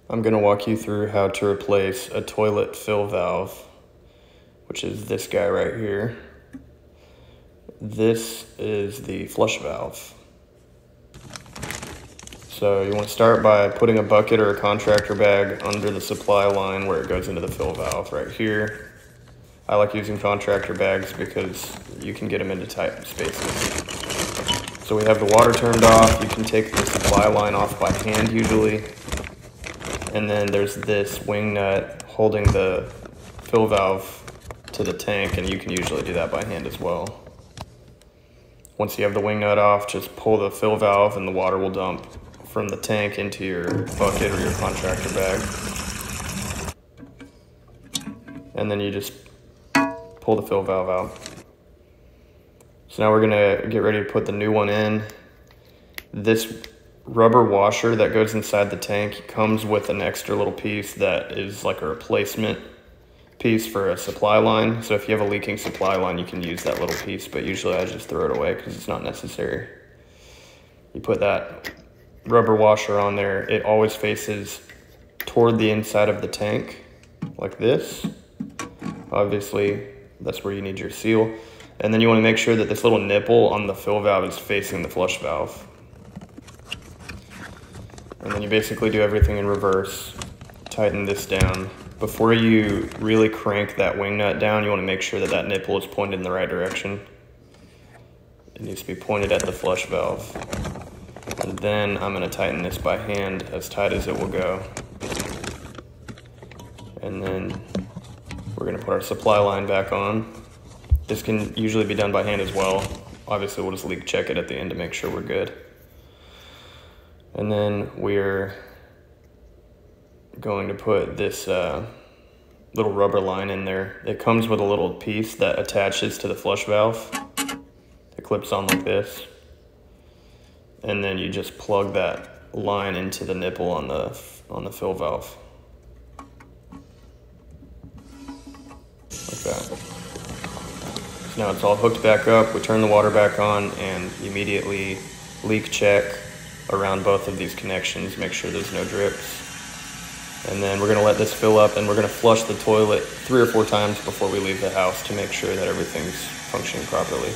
I'm going to walk you through how to replace a toilet fill valve, which is this guy right here. This is the flush valve. So you want to start by putting a bucket or a contractor bag under the supply line where it goes into the fill valve right here. I like using contractor bags because you can get them into tight spaces. So we have the water turned off. You can take the supply line off by hand usually. And then there's this wing nut holding the fill valve to the tank, and you can usually do that by hand as well. Once you have the wing nut off, just pull the fill valve and the water will dump from the tank into your bucket or your contractor bag. And then you just pull the fill valve out. So now we're gonna get ready to put the new one in. This rubber washer that goes inside the tank comes with an extra little piece that is like a replacement piece for a supply line. So if you have a leaking supply line, you can use that little piece, but usually I just throw it away because it's not necessary. You put that rubber washer on there. It always faces toward the inside of the tank like this. Obviously, that's where you need your seal. And then you want to make sure that this little nipple on the fill valve is facing the flush valve. And then you basically do everything in reverse. Tighten this down. Before you really crank that wing nut down, you want to make sure that that nipple is pointed in the right direction. It needs to be pointed at the flush valve. And then I'm going to tighten this by hand as tight as it will go. And then we're going to put our supply line back on. This can usually be done by hand as well. Obviously, we'll just leak check it at the end to make sure we're good. And then we're going to put this little rubber line in there. It comes with a little piece that attaches to the flush valve. It clips on like this. And then you just plug that line into the nipple on the fill valve. Like that. So now it's all hooked back up. We turn the water back on and immediately leak check around both of these connections, make sure there's no drips. And then we're gonna let this fill up and we're gonna flush the toilet 3 or 4 times before we leave the house to make sure that everything's functioning properly.